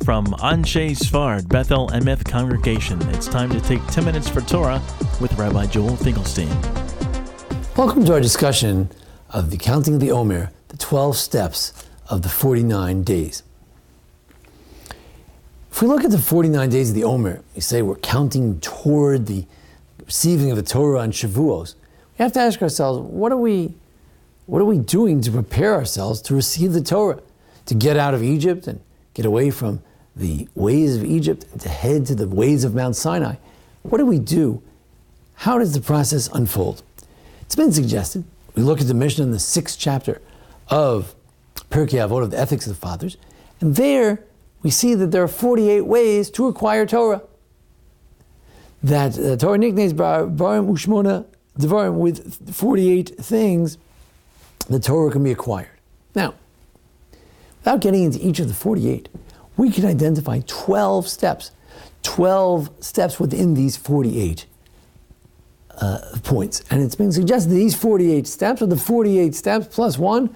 From Anshe Sfard, Bethel Emeth Congregation, it's time to take 10 minutes for Torah with Rabbi Joel Finkelstein. Welcome to our discussion of the counting of the Omer, the 12 steps of the 49 days. If we look at the 49 days of the Omer, we say we're counting toward the receiving of the Torah on Shavuos. We have to ask ourselves, what are we doing to prepare ourselves to receive the Torah, to get out of Egypt and get away from the ways of Egypt and to head to the ways of Mount Sinai? What do we do? How does the process unfold? It's been suggested. We look at the Mishnah in the 6th chapter of Pirkei Avot, of the Ethics of the Fathers, and there we see that there are 48 ways to acquire Torah. That Torah nicknames Barim Ushmona Devarim, with 48 things the Torah can be acquired. Now, without getting into each of the 48, we can identify 12 steps. 12 steps within these 48 points. And it's been suggested that these 48 steps are the 48 steps plus one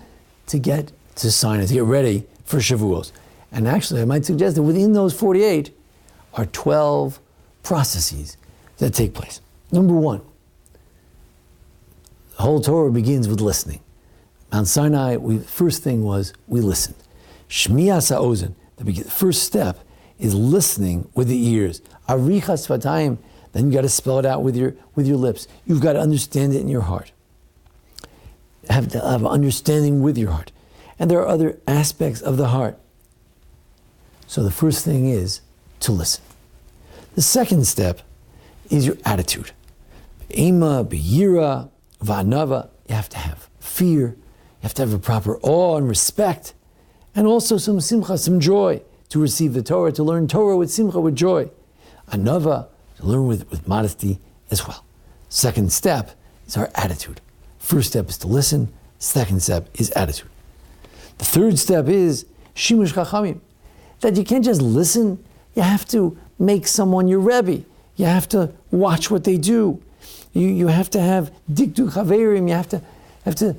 to get to Sinai, to get ready for Shavuos. And actually, I might suggest that within those 48 are 12 processes that take place. Number one, the whole Torah begins with listening. Mount Sinai, first thing was we listened. Shmias ha'ozen, the first step is listening with the ears. Arichas sfatayim, then you got to spell it out with your lips. You've got to understand it in your heart. Have to have understanding with your heart. And there are other aspects of the heart. So the first thing is to listen. The second step is your attitude. Ema, b'yira, va'anava, you have to have fear. You have to have a proper awe and respect. And also some simcha, some joy to receive the Torah, to learn Torah with simcha, with joy. Anava, to learn with modesty as well. Second step is our attitude. First step is to listen. Second step is attitude. The third step is shimush chachamim. That you can't just listen, you have to make someone your Rabbi. You have to watch what they do. You have to have diktuk chaverim, you have to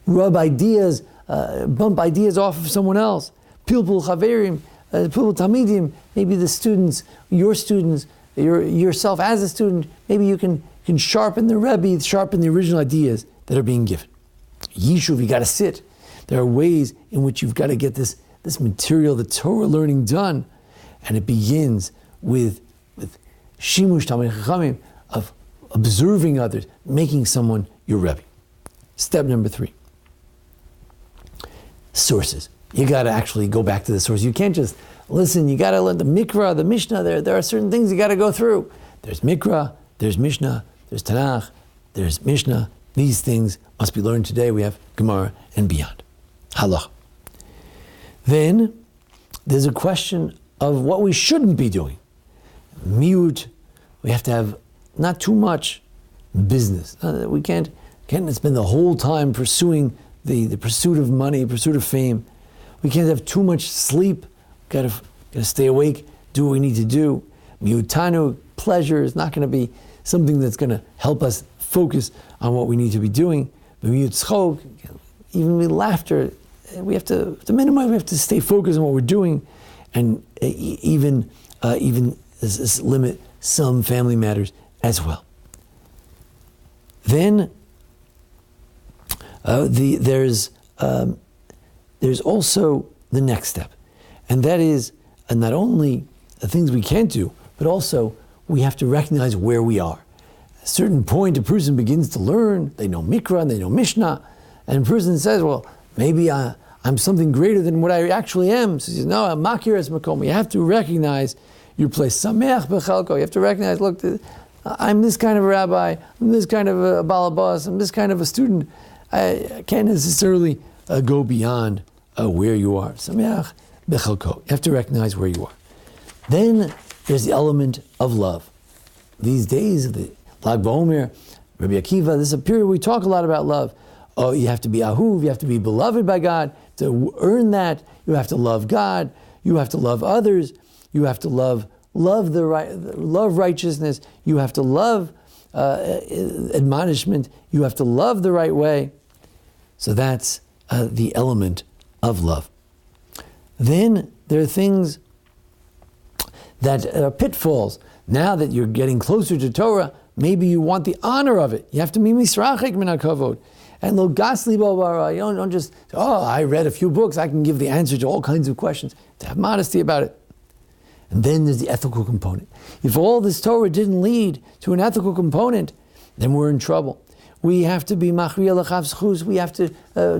rub ideas, bump ideas off of someone else. Pilpul chaverim, pilpul tamidim, maybe the students, yourself as a student, maybe you can sharpen the Rebbe, sharpen the original ideas that are being given. Yishuv, you got to sit. There are ways in which you've got to get this material, the Torah learning done, and it begins with shimush tamid chachamim, of observing others, making someone your Rebbe. Step number 3. Sources. You got to actually go back to the source. You can't just listen. You got to learn the Mikra, the Mishnah. There are certain things you got to go through. There's Mikra, there's Mishnah, there's Tanakh, there's Mishnah. These things must be learned today. We have Gemara and beyond. Halach. Then there's a question of what we shouldn't be doing. Miut. We have to have not too much business. We can't spend the whole time pursuing the pursuit of money, pursuit of fame. We can't have too much sleep. Got to stay awake, do what we need to do. Miutanu, pleasure is not going to be something that's going to help us focus on what we need to be doing. But miutzchok, even with laughter, we have to minimize. We have to stay focused on what we're doing, and even limit some family matters as well. Then there's also the next step, and that is not only the things we can't do, but also we have to recognize where we are. At a certain point, a person begins to learn. They know Mikra and they know Mishnah, and a person says, "Well, maybe I'm something greater than what I actually am." So he says, "No, I'm makir es makom." You have to recognize your place. Sameach bechalko. You have to recognize, look, I'm this kind of a rabbi, I'm this kind of a balabas, I'm this kind of a student. I can't necessarily go beyond where you are. Sameach bechalko. You have to recognize where you are. Then there's the element of love. These days of the Lag BaOmer, Rabbi Akiva, this is a period where we talk a lot about love. Oh, you have to be ahuv, you have to be beloved by God. To earn that, you have to love God, you have to love others, you have to love righteousness, you have to love admonishment, you have to love the right way. So that's the element of love. Then there are things that are pitfalls. Now that you're getting closer to Torah, maybe you want the honor of it. You have to be misrachik min hakavod. And lo gasli b'avara. You don't just, I read a few books, I can give the answer to all kinds of questions. To have modesty about it. And then there's the ethical component. If all this Torah didn't lead to an ethical component, then we're in trouble. We have to be machriya l'chav zchus. We have to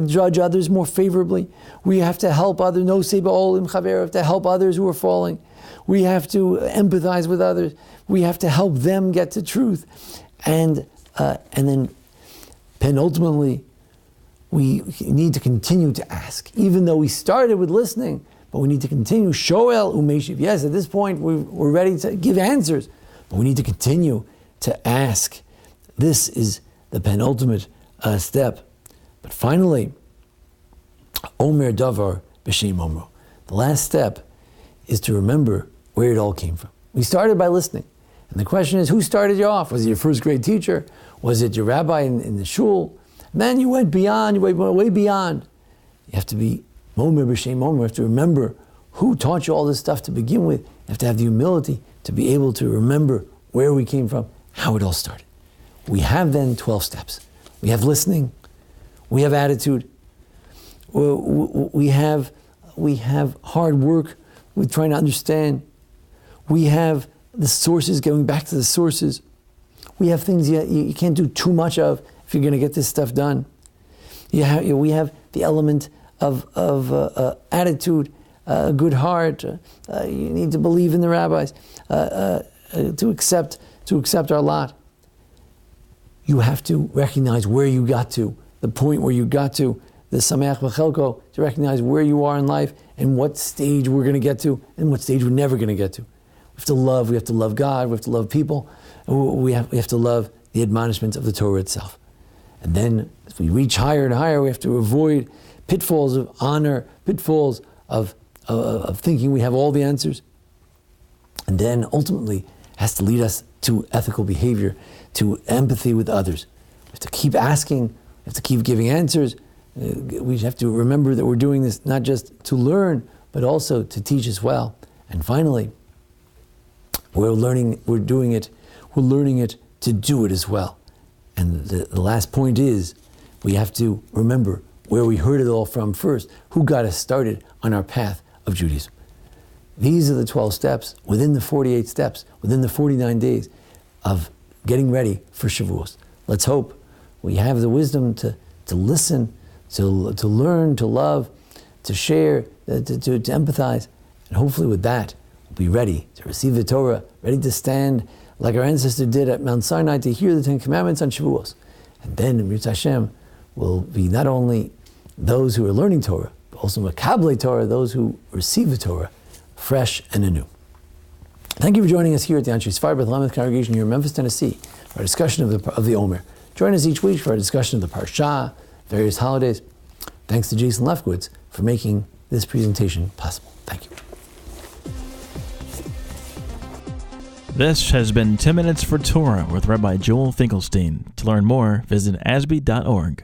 judge others more favorably. We have to help others, no seba olim chaver, to help others who are falling. We have to empathize with others. We have to help them get to truth. And then penultimately, we need to continue to ask. Even though we started with listening, but we need to continue. Shoel umeshiv. Yes, at this point, we're ready to give answers. But we need to continue to ask. This is the penultimate step. But finally, Omer Davar B'Shem Omro. The last step is to remember where it all came from. We started by listening. And the question is, who started you off? Was it your first grade teacher? Was it your rabbi in the shul? And then you went beyond, you went way beyond. You have to be Omer B'Shem Omro. You have to remember who taught you all this stuff to begin with. You have to have the humility to be able to remember where we came from, how it all started. We have then 12 steps. We have listening. We have attitude. We have hard work with trying to understand. We have the sources, going back to the sources. We have things you can't do too much of if you're going to get this stuff done. We have the element of attitude, a good heart. You need to believe in the rabbis, to accept our lot. You have to recognize where you got to, the point where you got to, the Sameach B'Chelko, to recognize where you are in life and what stage we're going to get to and what stage we're never going to get to. We have to love God, we have to love people, we have to love the admonishments of the Torah itself. And then as we reach higher and higher, we have to avoid pitfalls of honor, pitfalls of thinking we have all the answers. And then ultimately has to lead us to ethical behavior, to empathy with others. We have to keep asking, we have to keep giving answers. We have to remember that we're doing this not just to learn, but also to teach as well. And finally, we're learning it to do it as well. And the last point is, we have to remember where we heard it all from first, who got us started on our path of Judaism. These are the 12 steps within the 48 steps, within the 49 days of getting ready for Shavuos. Let's hope we have the wisdom to listen, to learn, to love, to share, to empathize. And hopefully with that, we'll be ready to receive the Torah, ready to stand like our ancestors did at Mount Sinai to hear the Ten Commandments on Shavuos. And then, in Mirz Hashem, will be not only those who are learning Torah, but also Makablei Torah, those who receive the Torah fresh and anew. Thank you for joining us here at the Anshe Sfar Beth Lameth congregation here in Memphis, Tennessee, for our discussion of the Omer. Join us each week for our discussion of the Parsha, various holidays. Thanks to Jason Lefkowitz for making this presentation possible. Thank you. This has been 10 Minutes for Torah with Rabbi Joel Finkelstein. To learn more, visit ASBEE.org.